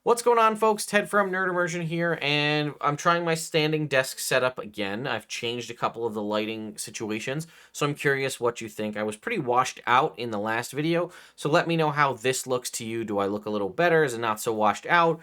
What's going on, folks? Ted from Nerd Immersion here, and I'm trying my standing desk setup again. I've changed a couple of the lighting situations, so I'm curious what you think. I was pretty washed out in the last video, so let me know how this looks to you. Do I look a little better? Is it not so washed out?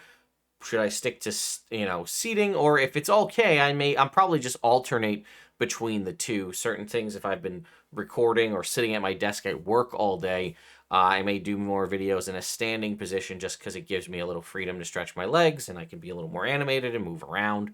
Should I stick to, seating? Or if it's okay, I'm probably just alternate between the two. Certain things, if I've been recording or sitting at my desk at work all day, I may do more videos in a standing position just because it gives me a little freedom to stretch my legs and I can be a little more animated and move around.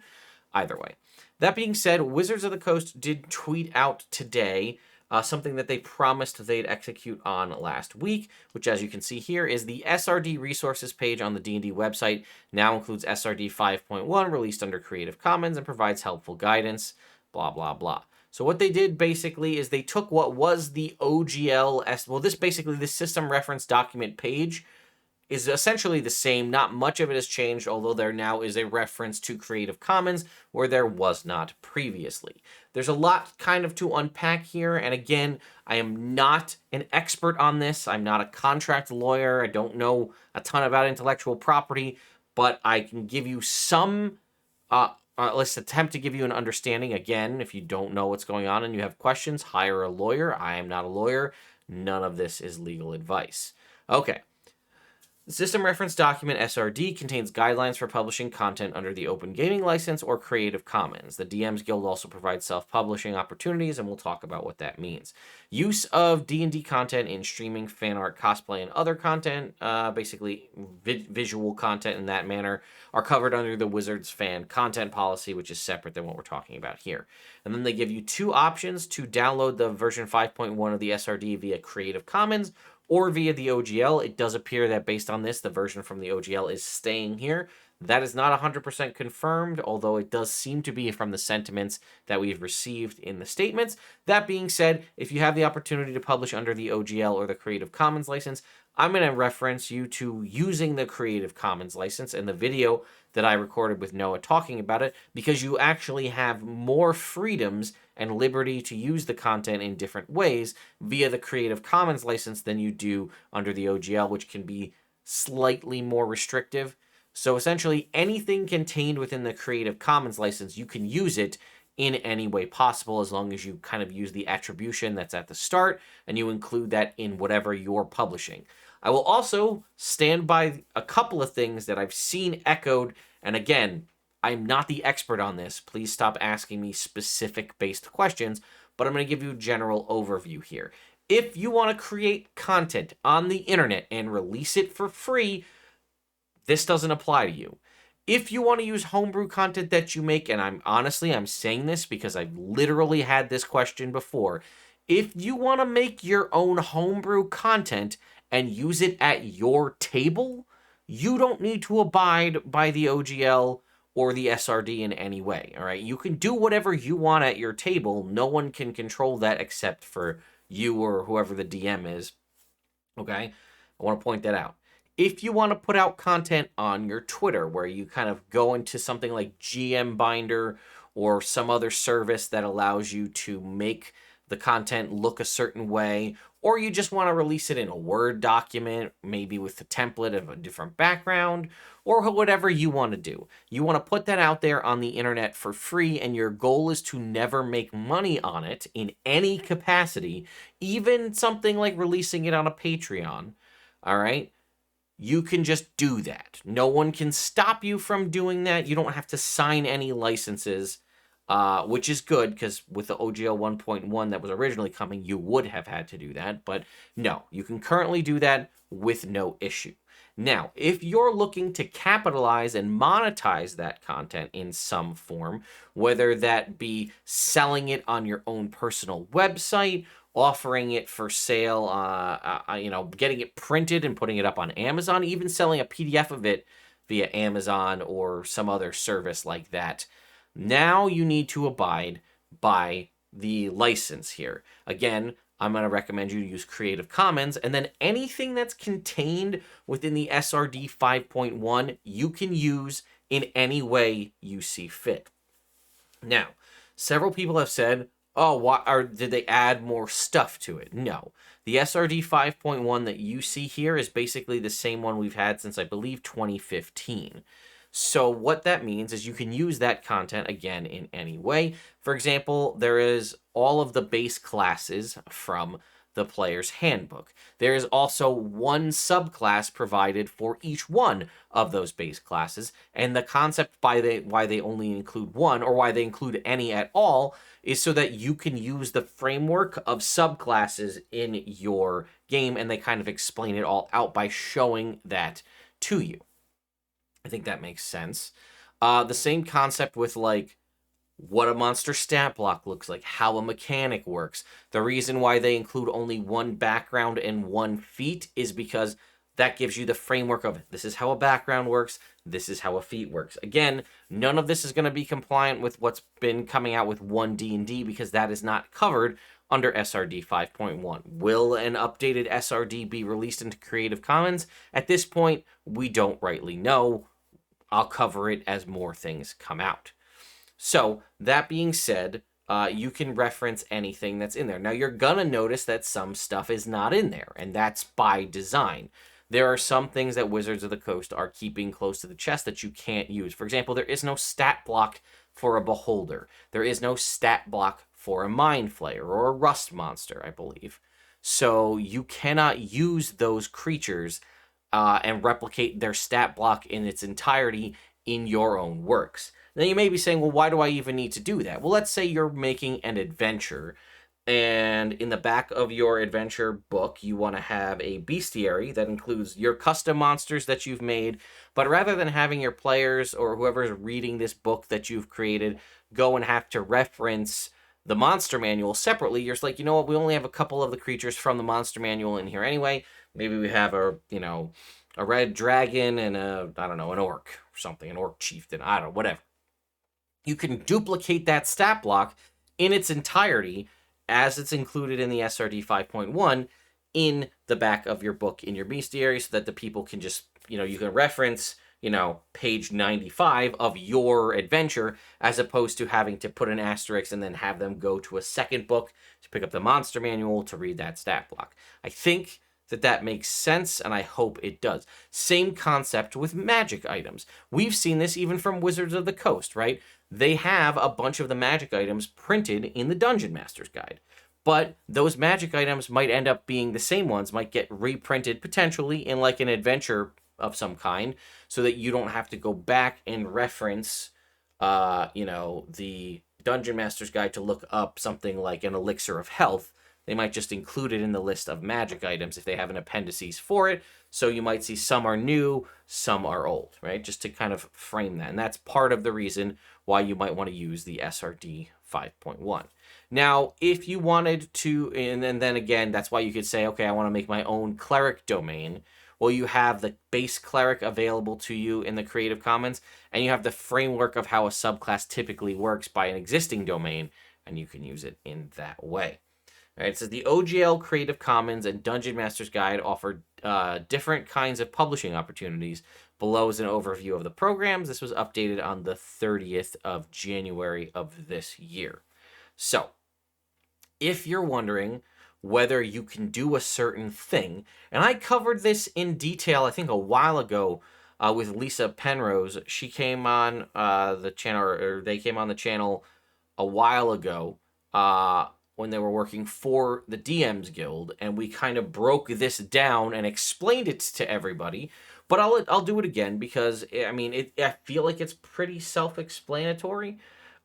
Either way. That being said, Wizards of the Coast did tweet out today something that they promised they'd execute on last week, which, as you can see here, is the SRD resources page on the D&D website now includes SRD 5.1, released under Creative Commons, and provides helpful guidance, blah, blah, blah. So what they did basically is they took what was the OGL, this system reference document page is essentially the same. Not much of it has changed, although there now is a reference to Creative Commons where there was not previously. There's a lot kind of to unpack here, and again, I am not an expert on this. I'm not a contract lawyer. I don't know a ton about intellectual property, but I can give you some, let's attempt to give you an understanding. Again, if you don't know what's going on and you have questions, hire a lawyer. I am not a lawyer. None of this is legal advice. Okay. The System Reference Document SRD contains guidelines for publishing content under the Open Gaming License or Creative Commons. The DM's Guild also provides self-publishing opportunities, and we'll talk about what that means. Use of D&D content in streaming, fan art, cosplay, and other content, basically visual content in that manner, are covered under the Wizards fan content policy, which is separate than what we're talking about here. And then they give you two options to download the version 5.1 of the SRD via Creative Commons or via the OGL. It does appear that based on this, the version from the OGL is staying here. That is not 100% confirmed, although it does seem to be from the sentiments that we've received in the statements. That being said, if you have the opportunity to publish under the OGL or the Creative Commons license, I'm going to reference you to using the Creative Commons license and the video that I recorded with Noah talking about it, because you actually have more freedoms and liberty to use the content in different ways via the Creative Commons license than you do under the OGL, which can be slightly more restrictive. So essentially, anything contained within the Creative Commons license, you can use it in any way possible as long as you kind of use the attribution that's at the start and you include that in whatever you're publishing. I will also stand by a couple of things that I've seen echoed, and again, I'm not the expert on this. Please stop asking me specific based questions, but I'm going to give you a general overview here. If you want to create content on the internet and release it for free, this doesn't apply to you. If you want to use homebrew content that you make, and I'm saying this because I've literally had this question before. If you want to make your own homebrew content and use it at your table, you don't need to abide by the OGL or the SRD in any way, all right? You can do whatever you want at your table. No one can control that except for you or whoever the DM is, okay? I want to point that out. If you want to put out content on your Twitter where you kind of go into something like GM Binder or some other service that allows you to make the content look a certain way, or you just want to release it in a Word document, maybe with a template of a different background, or whatever you want to do. You want to put that out there on the internet for free, and your goal is to never make money on it in any capacity, even something like releasing it on a Patreon, all right? You can just do that. No one can stop you from doing that. You don't have to sign any licenses, which is good, because with the OGL 1.1 that was originally coming, you would have had to do that. But no, you can currently do that with no issue. Now, if you're looking to capitalize and monetize that content in some form, whether that be selling it on your own personal website, offering it for sale, getting it printed and putting it up on Amazon, even selling a PDF of it via Amazon or some other service like that, now you need to abide by the license here. Again, I'm going to recommend you use Creative Commons, and then anything that's contained within the SRD 5.1, you can use in any way you see fit. Now, several people have said, oh, did they add more stuff to it? No. The SRD 5.1 that you see here is basically the same one we've had since, I believe, 2015. So what that means is you can use that content again in any way. For example, there is all of the base classes from the player's handbook. There is also one subclass provided for each one of those base classes, and the concept why they only include one, or why they include any at all, is so that you can use the framework of subclasses in your game, and they kind of explain it all out by showing that to you. I think that makes sense. The same concept with, like, what a monster stat block looks like, how a mechanic works. The reason why they include only one background and one feat is because that gives you the framework of, this is how a background works, this is how a feat works. Again, none of this is going to be compliant with what's been coming out with 1D&D, because that is not covered under SRD 5.1. Will an updated SRD be released into Creative Commons? At this point, we don't rightly know. I'll cover it as more things come out. So, that being said, you can reference anything that's in there. Now, you're going to notice that some stuff is not in there, and that's by design. There are some things that Wizards of the Coast are keeping close to the chest that you can't use. For example, there is no stat block for a Beholder. There is no stat block for a Mind Flayer or a Rust Monster, I believe. So, you cannot use those creatures and replicate their stat block in its entirety in your own works. Now, you may be saying, well, why do I even need to do that? Well, let's say you're making an adventure, and in the back of your adventure book, you want to have a bestiary that includes your custom monsters that you've made, but rather than having your players or whoever's reading this book that you've created go and have to reference the monster manual separately, you're just like, you know what, we only have a couple of the creatures from the monster manual in here anyway. Maybe we have a red dragon and an orc or something, an orc chieftain, I don't know, whatever. You can duplicate that stat block in its entirety as it's included in the SRD 5.1 in the back of your book in your bestiary, so that the people can just, you can reference, page 95 of your adventure, as opposed to having to put an asterisk and then have them go to a second book to pick up the monster manual to read that stat block. I think that makes sense, and I hope it does. Same concept with magic items. We've seen this even from Wizards of the Coast, right? They have a bunch of the magic items printed in the Dungeon Master's Guide. But those magic items might end up being the same ones, might get reprinted potentially in like an adventure of some kind, so that you don't have to go back and reference, the Dungeon Master's Guide to look up something like an elixir of health. They might just include it in the list of magic items if they have an appendices for it. So you might see some are new, some are old, right? Just to kind of frame that. And that's part of the reason why you might want to use the SRD 5.1. Now, if you wanted to, and then again, that's why you could say, okay, I want to make my own cleric domain. Well, you have the base cleric available to you in the Creative Commons, and you have the framework of how a subclass typically works by an existing domain, and you can use it in that way. All right, so the OGL Creative Commons and Dungeon Master's Guide offer different kinds of publishing opportunities. Below is an overview of the programs. This was updated on the 30th of January of this year. So, if you're wondering whether you can do a certain thing, and I covered this in detail, I think a while ago, with Lisa Penrose. She came on the channel, or they came on the channel a while ago, when they were working for the DMs Guild, and we kind of broke this down and explained it to everybody. But I'll do it again, because I feel like it's pretty self-explanatory.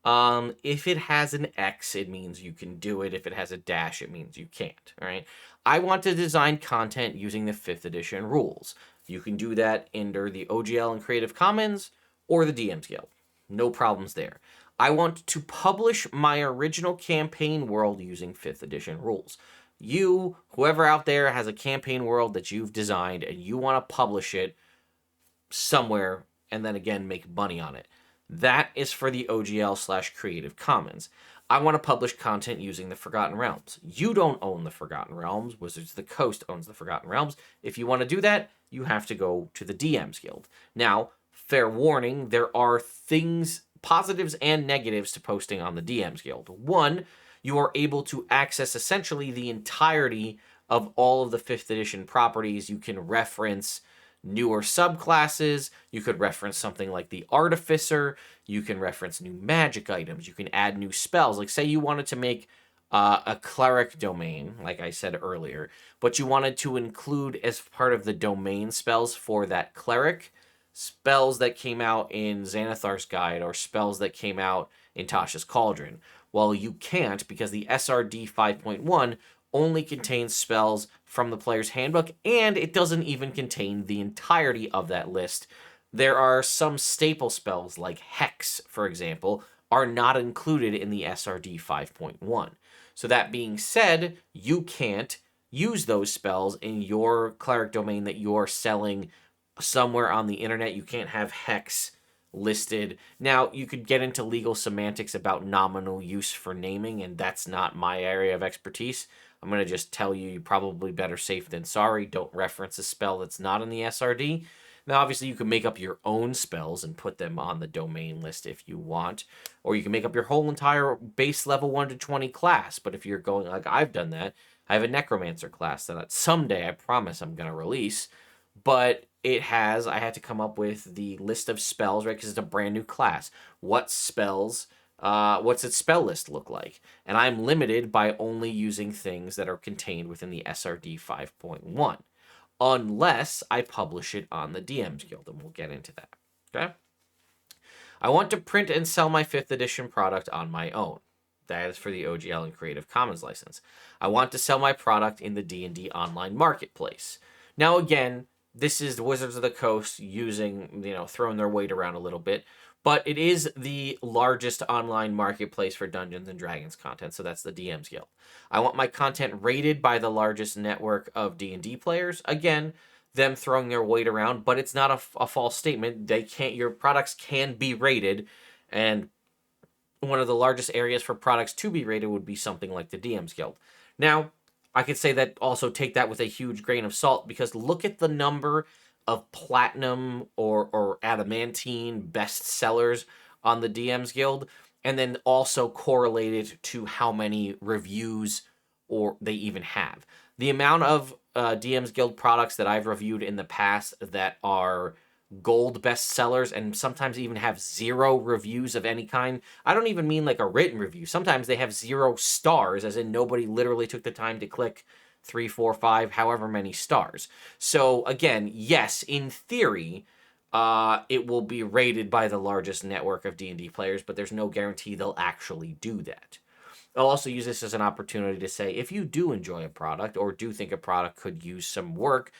If it has an X, it means you can do it. If it has a dash, it means you can't. All right. I want to design content using the 5th edition rules. You can do that under the OGL and Creative Commons or the DMs Guild. No problems there. I want to publish my original campaign world using 5th edition rules. You, whoever out there has a campaign world that you've designed and you want to publish it somewhere and then again make money on it. That is for the OGL/Creative Commons. I want to publish content using the Forgotten Realms. You don't own the Forgotten Realms. Wizards of the Coast owns the Forgotten Realms. If you want to do that, you have to go to the DMs Guild. Now, fair warning, there are things, positives and negatives to posting on the DMs Guild. One, you are able to access essentially the entirety of all of the 5th edition properties. You can reference newer subclasses. You could reference something like the Artificer. You can reference new magic items. You can add new spells. Like, say you wanted to make a cleric domain, like I said earlier, but you wanted to include as part of the domain spells for that cleric spells that came out in Xanathar's Guide or spells that came out in Tasha's Cauldron. Well, you can't, because the SRD 5.1 only contains spells from the player's handbook, and it doesn't even contain the entirety of that list. There are some staple spells, like Hex, for example, are not included in the SRD 5.1. So that being said, you can't use those spells in your cleric domain that you're selling somewhere on the internet. You can't have Hex listed. Now, you could get into legal semantics about nominal use for naming, and that's not my area of expertise. I'm going to just tell you, you're probably better safe than sorry. Don't reference a spell that's not in the SRD. Now, obviously, you can make up your own spells and put them on the domain list if you want. Or you can make up your whole entire base level 1 to 20 class. But if you're going, like I've done that, I have a Necromancer class that someday I promise I'm going to release. But I had to come up with the list of spells, right? Because it's a brand new class. What spells, what's its spell list look like? And I'm limited by only using things that are contained within the SRD 5.1. Unless I publish it on the DM's Guild, and we'll get into that, okay? I want to print and sell my 5th edition product on my own. That is for the OGL and Creative Commons license. I want to sell my product in the D&D online marketplace. Now, again, this is the Wizards of the Coast using, throwing their weight around a little bit, but it is the largest online marketplace for Dungeons and Dragons content, so that's the DM's Guild. I want my content rated by the largest network of D&D players. Again, them throwing their weight around, but it's not a false statement. Your products can be rated, and one of the largest areas for products to be rated would be something like the DM's Guild. Now, I could say that also take that with a huge grain of salt, because look at the number of platinum or adamantine bestsellers on the DM's Guild, and then also correlate it to how many reviews or they even have. The amount of DM's Guild products that I've reviewed in the past that are gold bestsellers and sometimes even have 0 reviews of any kind. I don't even mean like a written review. Sometimes they have 0 stars, as in nobody literally took the time to click 3, 4, 5, however many stars. So again, yes, in theory, it will be rated by the largest network of D&D players, but there's no guarantee they'll actually do that. I'll also use this as an opportunity to say, if you do enjoy a product or do think a product could use some work,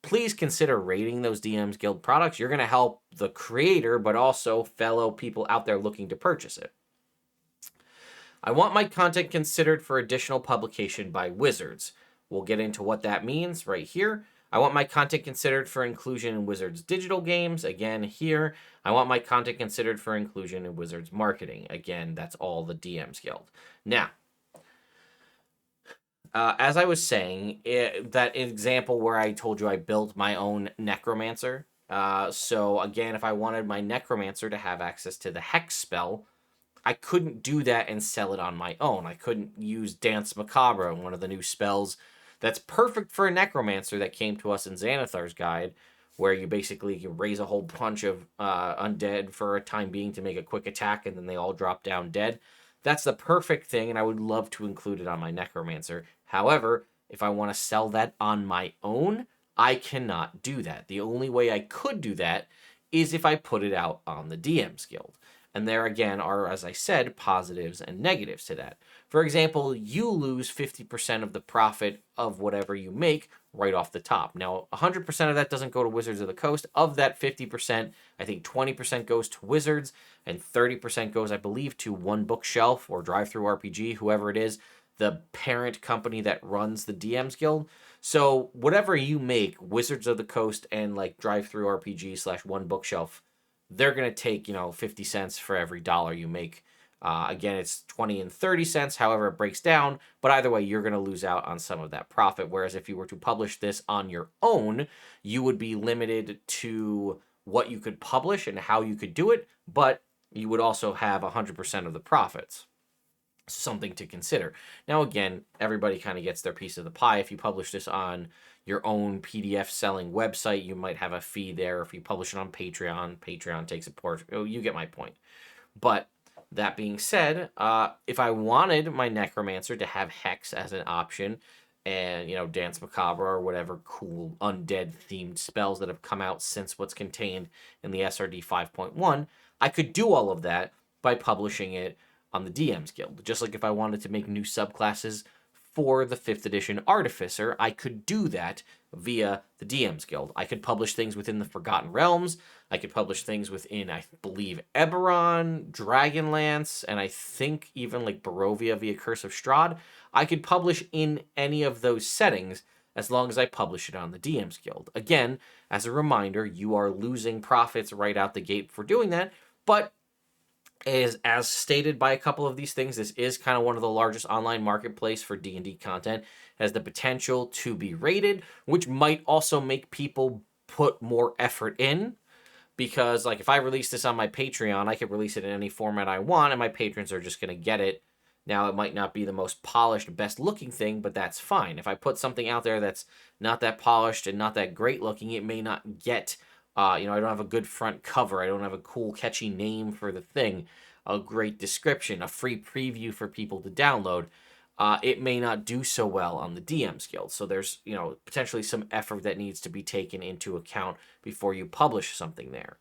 please consider rating those DM's Guild products. You're going to help the creator, but also fellow people out there looking to purchase it. I want my content considered for additional publication by Wizards. We'll get into what that means right here. I want my content considered for inclusion in Wizards digital games. Again, here. I want my content considered for inclusion in Wizards marketing. Again, that's all the DM's Guild. Now, as I was saying, that example where I told you I built my own Necromancer. So again, if I wanted my Necromancer to have access to the Hex spell, I couldn't do that and sell it on my own. I couldn't use Dance Macabre, one of the new spells that's perfect for a Necromancer that came to us in Xanathar's Guide, where you basically can raise a whole bunch of undead for a time being to make a quick attack, and then they all drop down dead. That's the perfect thing, and I would love to include it on my Necromancer. However, if I want to sell that on my own, I cannot do that. The only way I could do that is if I put it out on the DM's Guild. And there again are, as I said, positives and negatives to that. For example, you lose 50% of the profit of whatever you make right off the top. Now, 100% of that doesn't go to Wizards of the Coast. Of that 50%, I think 20% goes to Wizards, and 30% goes, I believe, to One Bookshelf or Drive-Thru RPG, whoever it is, the parent company that runs the DM's Guild. So whatever you make, Wizards of the Coast and like Drive-Thru RPG / One Bookshelf, they're going to take, 50 cents for every dollar you make. Again, it's 20 and 30 cents, however it breaks down. But either way, you're going to lose out on some of that profit. Whereas if you were to publish this on your own, you would be limited to what you could publish and how you could do it. But you would also have 100% of the profits. Something to consider. Now, again, everybody kind of gets their piece of the pie. If you publish this on your own PDF selling website, you might have a fee there. If you publish it on Patreon, Patreon takes a portion. Oh, you get my point. But that being said, if I wanted my Necromancer to have Hex as an option, and Dance Macabre or whatever cool undead themed spells that have come out since what's contained in the SRD 5.1, I could do all of that by publishing it on the DM's Guild. Just like if I wanted to make new subclasses for the 5th edition Artificer, I could do that via the DM's Guild. I could publish things within the Forgotten Realms. I could publish things within, I believe, Eberron, Dragonlance, and I think even like Barovia via Curse of Strahd. I could publish in any of those settings as long as I publish it on the DM's Guild. Again, as a reminder, you are losing profits right out the gate for doing that, but as stated by a couple of these things, this is kind of one of the largest online marketplace for D&D content. It has the potential to be rated, which might also make people put more effort in, because like if I release this on my Patreon, I can release it in any format I want and my patrons are just going to get it. Now, it might not be the most polished, best looking thing, but that's fine. If I put something out there that's not that polished and not that great looking, it may not get I don't have a good front cover. I don't have a cool, catchy name for the thing, a great description, a free preview for people to download. It may not do so well on the DM's Guild. So there's, potentially some effort that needs to be taken into account before you publish something there.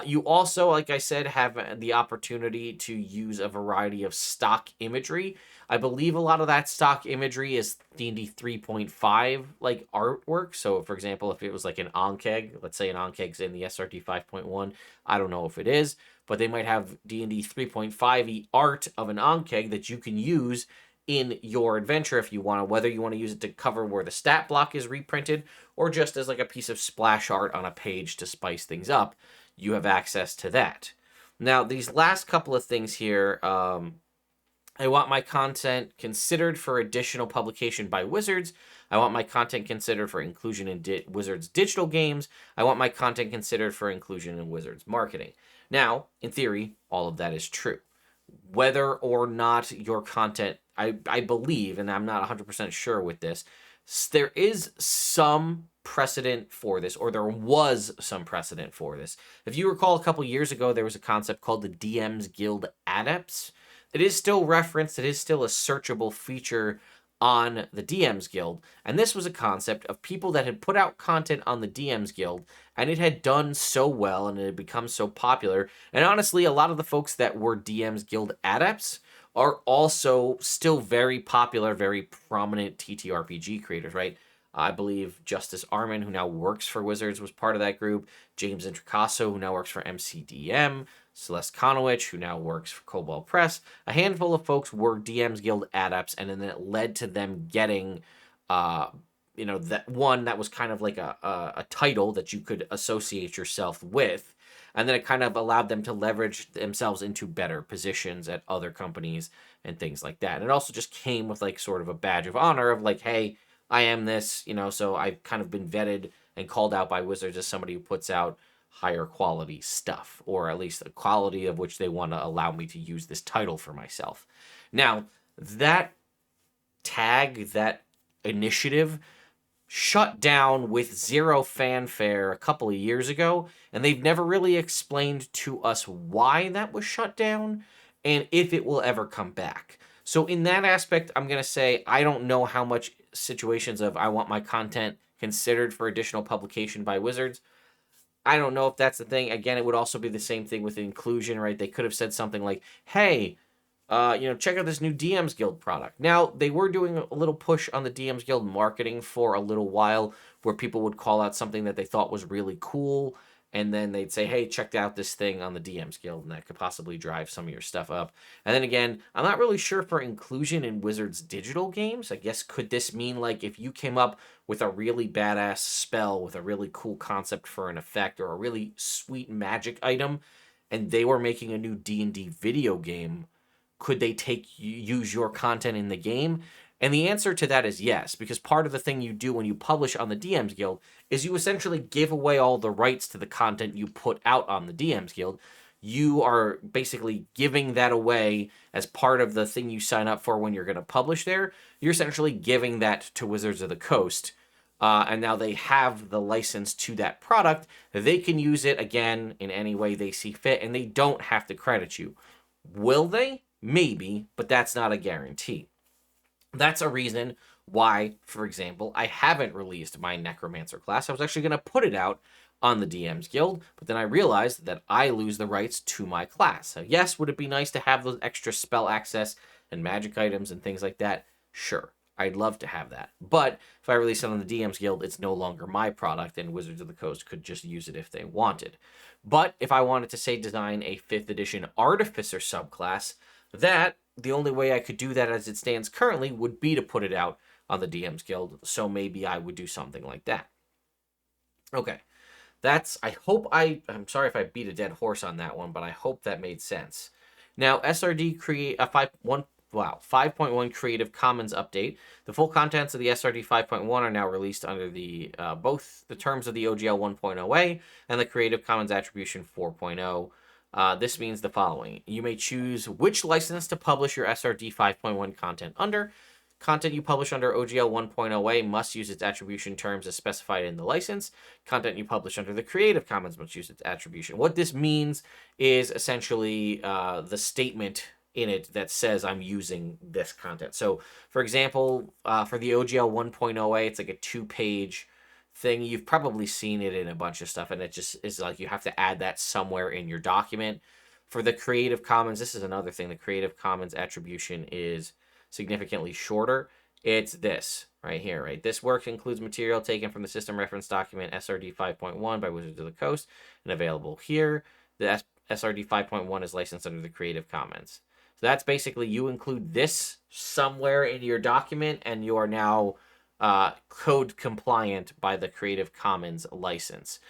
You also, like I said, have the opportunity to use a variety of stock imagery. I believe a lot of that stock imagery is D&D 3.5 like artwork. So, for example, if it was like an Ankeg, let's say an Ankeg's in the SRD 5.1, I don't know if it is, but they might have D&D 3.5 art of an Ankeg that you can use in your adventure if you want to, whether you want to use it to cover where the stat block is reprinted or just as like a piece of splash art on a page to spice things up. You have access to that. Now, these last couple of things here, I want my content considered for additional publication by Wizards. I want my content considered for inclusion in Wizards digital games. I want my content considered for inclusion in Wizards marketing. Now, in theory, all of that is true. Whether or not your content, I believe, and I'm not 100% sure with this, there is some precedent for this, or there was some precedent for this. If you recall, a couple years ago, there was a concept called the DM's Guild Adepts. It is still referenced. It is still a searchable feature on the DM's Guild. And this was a concept of people that had put out content on the DM's Guild, and it had done so well, and it had become so popular. And honestly, a lot of the folks that were DM's Guild Adepts are also still very popular, very prominent TTRPG creators, right? I believe Justice Armin, who now works for Wizards, was part of that group. James Intricasso, who now works for MCDM. Celeste Konowich, who now works for Cobalt Press. A handful of folks were DM's Guild adepts, and then it led to them getting, that one that was kind of like a title that you could associate yourself with. And then it kind of allowed them to leverage themselves into better positions at other companies and things like that. And it also just came with like sort of a badge of honor of like, hey, I am this, so I've kind of been vetted and called out by Wizards as somebody who puts out higher quality stuff, or at least the quality of which they want to allow me to use this title for myself. Now, that tag, that initiative, shut down with zero fanfare a couple of years ago, and they've never really explained to us why that was shut down and if it will ever come back. So in that aspect, I'm going to say I don't know how much situations of I want my content considered for additional publication by Wizards. I don't know if that's the thing. Again, it would also be the same thing with inclusion, right? They could have said something like, hey, check out this new DM's Guild product. Now, they were doing a little push on the DM's Guild marketing for a little while where people would call out something that they thought was really cool, and then they'd say, hey, check out this thing on the DM's Guild, and that could possibly drive some of your stuff up. And then again, I'm not really sure for inclusion in Wizards digital games. I guess could this mean like if you came up with a really badass spell with a really cool concept for an effect or a really sweet magic item, and they were making a new D&D video game, could they use your content in the game? And the answer to that is yes, because part of the thing you do when you publish on the DM's Guild is you essentially give away all the rights to the content you put out on the DM's Guild. you are basically giving that away as part of the thing you sign up for when you're going to publish there. You're essentially giving that to Wizards of the Coast. And now they have the license to that product. They can use it again in any way they see fit, and they don't have to credit you. Will they? Maybe, but that's not a guarantee. That's a reason why, for example, I haven't released my Necromancer class. I was actually going to put it out on the DM's Guild, but then I realized that I lose the rights to my class. So yes, would it be nice to have those extra spell access and magic items and things like that? Sure. I'd love to have that. But if I release it on the DM's Guild, it's no longer my product, and Wizards of the Coast could just use it if they wanted. But if I wanted to, say, design a 5th edition Artificer subclass, that, the only way I could do that as it stands currently would be to put it out on the DM's Guild, so maybe I would do something like that. Okay. I'm sorry if I beat a dead horse on that one, but I hope that made sense. Now, SRD 5.1 Creative Commons update. The full contents of the SRD 5.1 are now released under the both the terms of the OGL 1.0a and the Creative Commons Attribution 4.0. This means the following. You may choose which license to publish your SRD 5.1 content under. Content you publish under OGL 1.0a must use its attribution terms as specified in the license. Content you publish under the Creative Commons must use its attribution. What this means is essentially the statement in it that says I'm using this content. So, for example, for the OGL 1.0a, it's like a 2-page thing. You've probably seen it in a bunch of stuff, and it just is like you have to add that somewhere in your document. For the Creative Commons, this is another thing. The Creative Commons attribution is significantly shorter. It's this right here, right? This work includes material taken from the system reference document SRD 5.1 by Wizards of the Coast and available here. The SRD 5.1 is licensed under the Creative Commons. So that's basically you include this somewhere in your document and you are now code compliant by the Creative Commons license.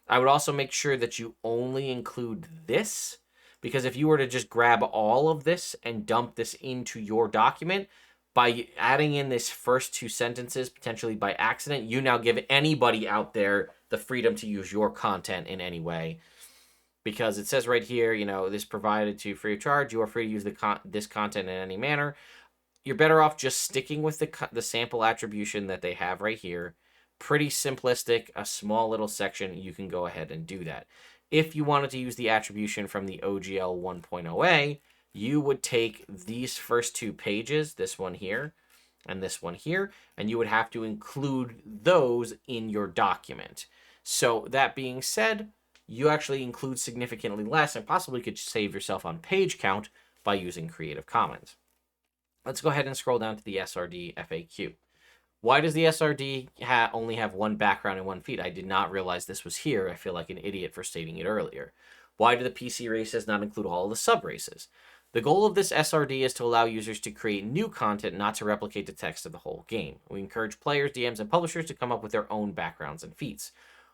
I would also make sure that you only include this, because if you were to just grab all of this and dump this into your document, by adding in this first 2 sentences, potentially by accident, you now give anybody out there the freedom to use your content in any way. Because it says right here, this provided to you free of charge. You are free to use this content in any manner. You're better off just sticking with the sample attribution that they have right here. Pretty simplistic, a small little section. You can go ahead and do that. If you wanted to use the attribution from the OGL 1.0a, you would take these first 2 pages, this one here and this one here, and you would have to include those in your document. So that being said, you actually include significantly less and possibly could save yourself on page count by using Creative Commons. Let's go ahead and scroll down to the SRD FAQ. Why does the SRD only have 1 background and 1 feat? I did not realize this was here. I feel like an idiot for stating it earlier. Why do the PC races not include all of the sub-races? The goal of this SRD is to allow users to create new content, not to replicate the text of the whole game. We encourage players, DMs, and publishers to come up with their own backgrounds and feats.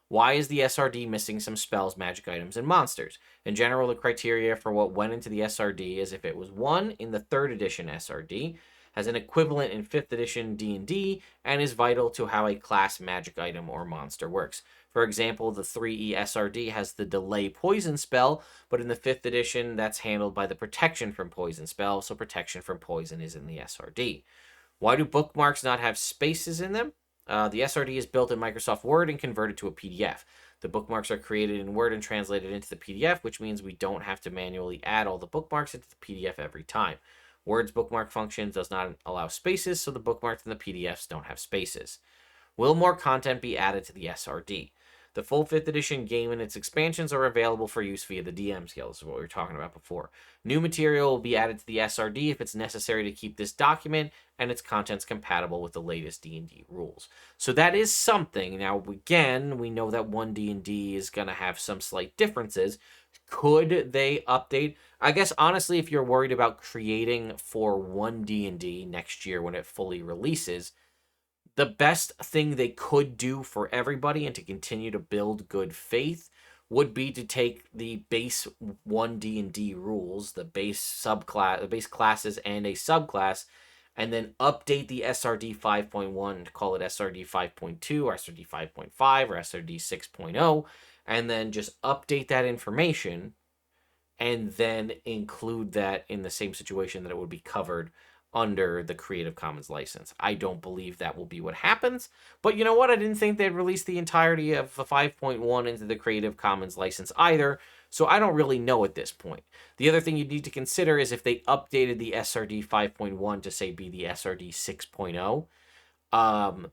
Why is the SRD missing some spells, magic items, and monsters? In general, the criteria for what went into the SRD is if it was 1 in the 3rd edition SRD, has an equivalent in 5th edition D&D, and is vital to how a class, magic item, or monster works. For example, the 3E SRD has the delay poison spell, but in the 5th edition, that's handled by the protection from poison spell, so protection from poison is in the SRD. Why do bookmarks not have spaces in them? The SRD is built in Microsoft Word and converted to a PDF. The bookmarks are created in Word and translated into the PDF, which means we don't have to manually add all the bookmarks into the PDF every time. Word's bookmark function does not allow spaces, so the bookmarks in the PDFs don't have spaces. Will more content be added to the SRD? The full 5th edition game and its expansions are available for use via the DM's Guild. This is what we were talking about before. New material will be added to the SRD if it's necessary to keep this document and its contents compatible with the latest D&D rules. So that is something. Now, again, we know that 1 D&D is going to have some slight differences. Could they update? I guess, honestly, if you're worried about creating for 1 D&D next year when it fully releases, the best thing they could do for everybody and to continue to build good faith would be to take the base 1 D&D rules, the base subclass, the base classes and a subclass, and then update the SRD 5.1 to call it SRD 5.2 or SRD 5.5 or SRD 6.0, and then just update that information and then include that in the same situation that it would be covered under the Creative Commons license. I don't believe that will be what happens, but you know what? I didn't think they'd release the entirety of the 5.1 into the Creative Commons license either, so I don't really know at this point. The other thing you need to consider is if they updated the SRD 5.1 to say be the SRD 6.0,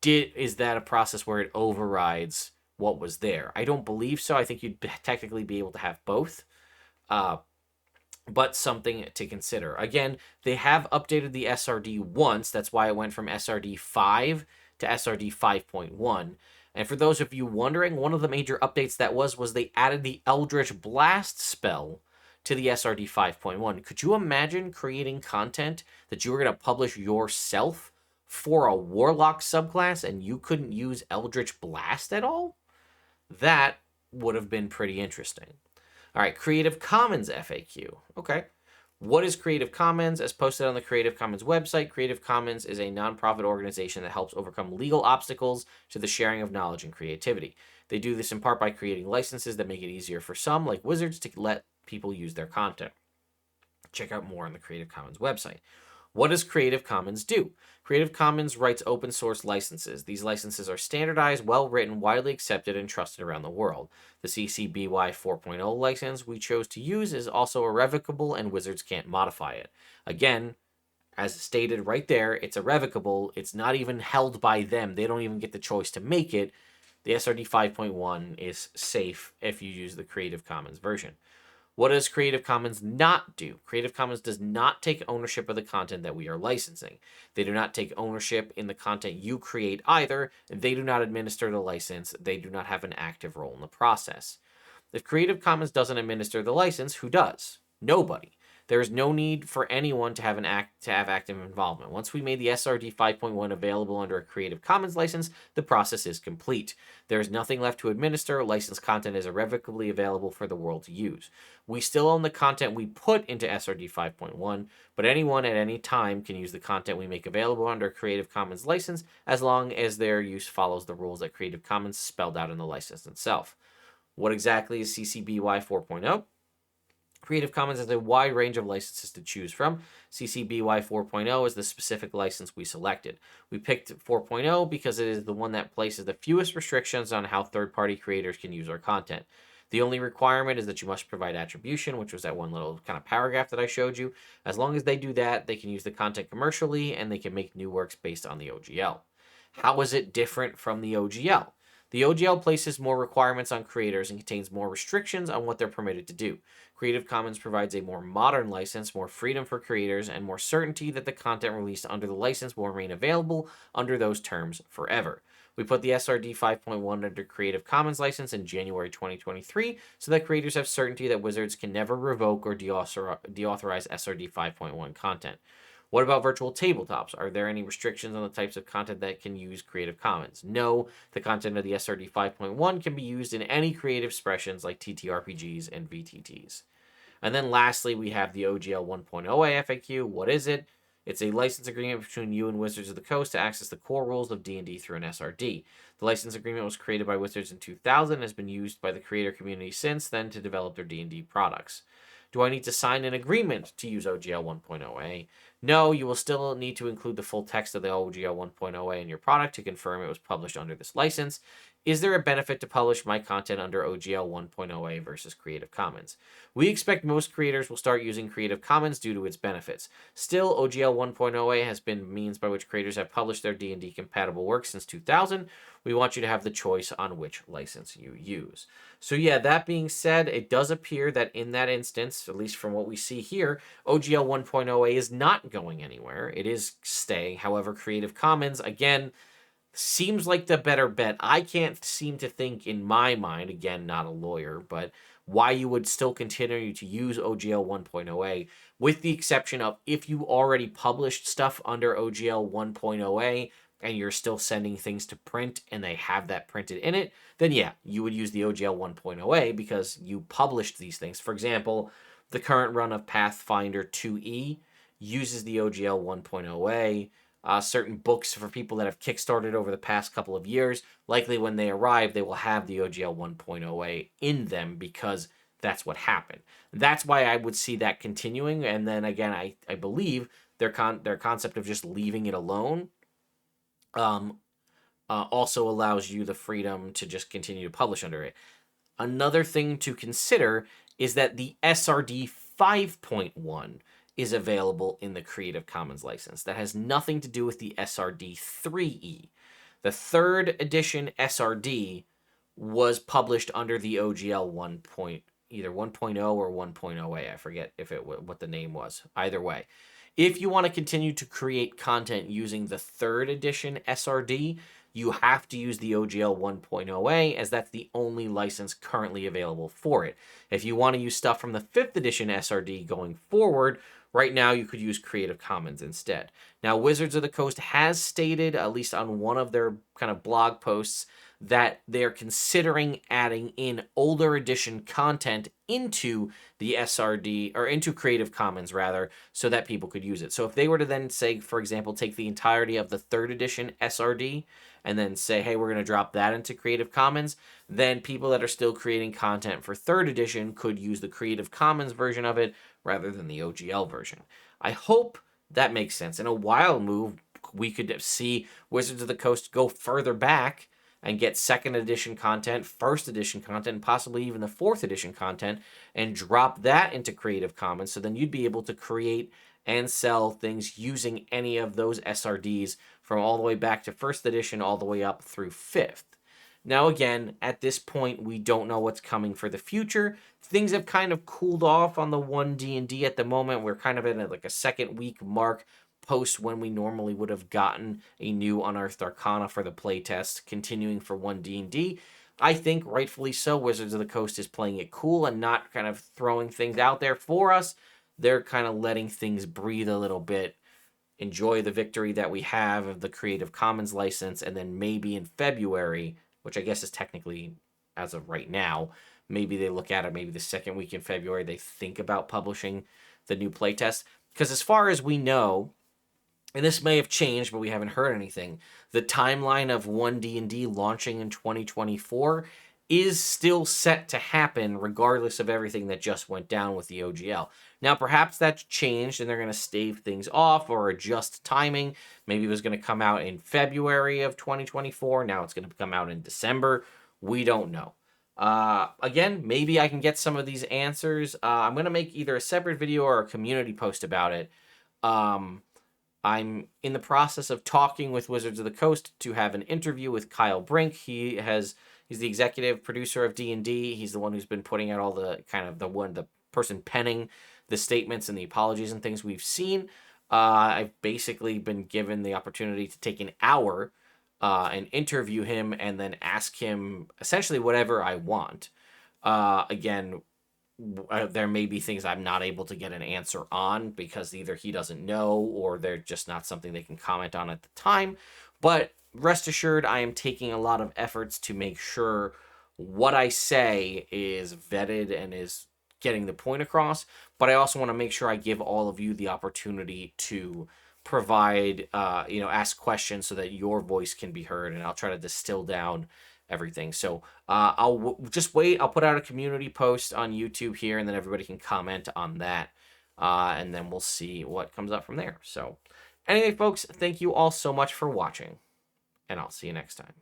is that a process where it overrides what was there? I don't believe so. I think you'd technically be able to have both. But something to consider. Again, they have updated the SRD once. That's why it went from SRD 5 to SRD 5.1. And for those of you wondering, one of the major updates that was they added the Eldritch Blast spell to the SRD 5.1. Could you imagine creating content that you were going to publish yourself for a Warlock subclass and you couldn't use Eldritch Blast at all? That would have been pretty interesting. All right, Creative Commons FAQ. Okay. What is Creative Commons? As posted on the Creative Commons website, Creative Commons is a nonprofit organization that helps overcome legal obstacles to the sharing of knowledge and creativity. They do this in part by creating licenses that make it easier for some, like Wizards, to let people use their content. Check out more on the Creative Commons website. What does Creative Commons do? Creative Commons writes open source licenses. These licenses are standardized, well written, widely accepted, and trusted around the world. The CC BY 4.0 license we chose to use is also irrevocable, and Wizards can't modify it. Again, as stated right there, it's irrevocable. It's not even held by them. They don't even get the choice to make it. The SRD 5.1 is safe if you use the Creative Commons version. What does Creative Commons not do? Creative Commons does not take ownership of the content that we are licensing. They do not take ownership in the content you create either. They do not administer the license. They do not have an active role in the process. If Creative Commons doesn't administer the license, who does? Nobody. There is no need for anyone to have active involvement. Once we made the SRD 5.1 available under a Creative Commons license, the process is complete. There is nothing left to administer. Licensed content is irrevocably available for the world to use. We still own the content we put into SRD 5.1, but anyone at any time can use the content we make available under a Creative Commons license as long as their use follows the rules that Creative Commons spelled out in the license itself. What exactly is CC BY 4.0? Creative Commons has a wide range of licenses to choose from. CC BY 4.0 is the specific license we selected. We picked 4.0 because it is the one that places the fewest restrictions on how third-party creators can use our content. The only requirement is that you must provide attribution, which was that one little kind of paragraph that I showed you. As long as they do that, they can use the content commercially, and they can make new works based on the OGL. How is it different from the OGL? The OGL places more requirements on creators and contains more restrictions on what they're permitted to do. Creative Commons provides a more modern license, more freedom for creators, and more certainty that the content released under the license will remain available under those terms forever. We put the SRD 5.1 under Creative Commons license in January 2023 so that creators have certainty that Wizards can never revoke or deauthorize SRD 5.1 content. What about virtual tabletops? Are there any restrictions on the types of content that can use Creative Commons? No, the content of the SRD 5.1 can be used in any creative expressions like TTRPGs and VTTs. And then lastly, we have the OGL 1.0 FAQ. What is it? It's a license agreement between you and Wizards of the Coast to access the core rules of D&D through an SRD. The license agreement was created by Wizards in 2000 and has been used by the creator community since then to develop their D&D products. Do I need to sign an agreement to use OGL 1.0A? No, you will still need to include the full text of the OGL 1.0A in your product to confirm it was published under this license. Is there a benefit to publish my content under OGL 1.0A versus Creative Commons? We expect most creators will start using Creative Commons due to its benefits. Still, OGL 1.0A has been means by which creators have published their D&D compatible works since 2000. We want you to have the choice on which license you use. So yeah, that being said, it does appear that in that instance, at least from what we see here, OGL 1.0A is not going anywhere. It is staying. However, Creative Commons, again, seems like the better bet. I can't seem to think in my mind, again, not a lawyer, but why you would still continue to use OGL 1.0A, with the exception of if you already published stuff under OGL 1.0A and you're still sending things to print and they have that printed in it, then yeah, you would use the OGL 1.0A because you published these things. For example, the current run of Pathfinder 2E uses the OGL 1.0A. Certain books for people that have kickstarted over the past couple of years, likely when they arrive, they will have the OGL 1.0A in them because that's what happened. That's why I would see that continuing. And then again, I believe their concept of just leaving it alone um, also allows you the freedom to just continue to publish under it. Another thing to consider is that the SRD 5.1 is available in the Creative Commons license. That has nothing to do with the SRD 3E. The third edition SRD was published under the OGL 1. Either 1.0 or 1.0A. I forget if what the name was. Either way, if you want to continue to create content using the third edition SRD, you have to use the OGL 1.0A, as that's the only license currently available for it. If you want to use stuff from the 5th edition SRD going forward, right now you could use Creative Commons instead. Now, Wizards of the Coast has stated, at least on one of their kind of blog posts, that they're considering adding in older edition content into the SRD, or into Creative Commons rather, so that people could use it. So if they were to then say, for example, take the entirety of the 3rd edition SRD and then say, hey, we're going to drop that into Creative Commons, then people that are still creating content for 3rd edition could use the Creative Commons version of it rather than the OGL version. I hope that makes sense. In a wild move, we could see Wizards of the Coast go further back and get 2nd edition content, 1st edition content, possibly even the 4th edition content, and drop that into Creative Commons. So then you'd be able to create and sell things using any of those SRDs from all the way back to 1st edition all the way up through 5th. Now, again, at this point, we don't know what's coming for the future. Things have kind of cooled off on the 1D&D at the moment. We're kind of in like a 2nd week mark post when we normally would have gotten a new Unearthed Arcana for the playtest, continuing for 1D&D. I think, rightfully so, Wizards of the Coast is playing it cool and not kind of throwing things out there for us. They're kind of letting things breathe a little bit, enjoy the victory that we have of the Creative Commons license, and then maybe in February, which I guess is technically as of right now, maybe they look at it, maybe the 2nd week in February, they think about publishing the new playtest. Because as far as we know, and this may have changed, but we haven't heard anything, the timeline of 1D&D launching in 2024 is still set to happen regardless of everything that just went down with the OGL. Now, perhaps that's changed and they're going to stave things off or adjust timing. Maybe it was going to come out in February of 2024. Now it's going to come out in December. We don't know. Again, maybe I can get some of these answers. I'm going to make either a separate video or a community post about it. I'm in the process of talking with Wizards of the Coast to have an interview with Kyle Brink. He's the executive producer of D&D. He's the one who's been putting out all the kind of the person penning the statements and the apologies and things we've seen. I've basically been given the opportunity to take an hour and interview him and then ask him essentially whatever I want. Again, there may be things I'm not able to get an answer on because either he doesn't know or they're just not something they can comment on at the time. But rest assured, I am taking a lot of efforts to make sure what I say is vetted and is getting the point across. But I also want to make sure I give all of you the opportunity to provide, ask questions so that your voice can be heard. And I'll try to distill down everything. So I'll just wait. I'll put out a community post on YouTube here, and then everybody can comment on that. And then we'll see what comes up from there. So anyway, folks, thank you all so much for watching, and I'll see you next time.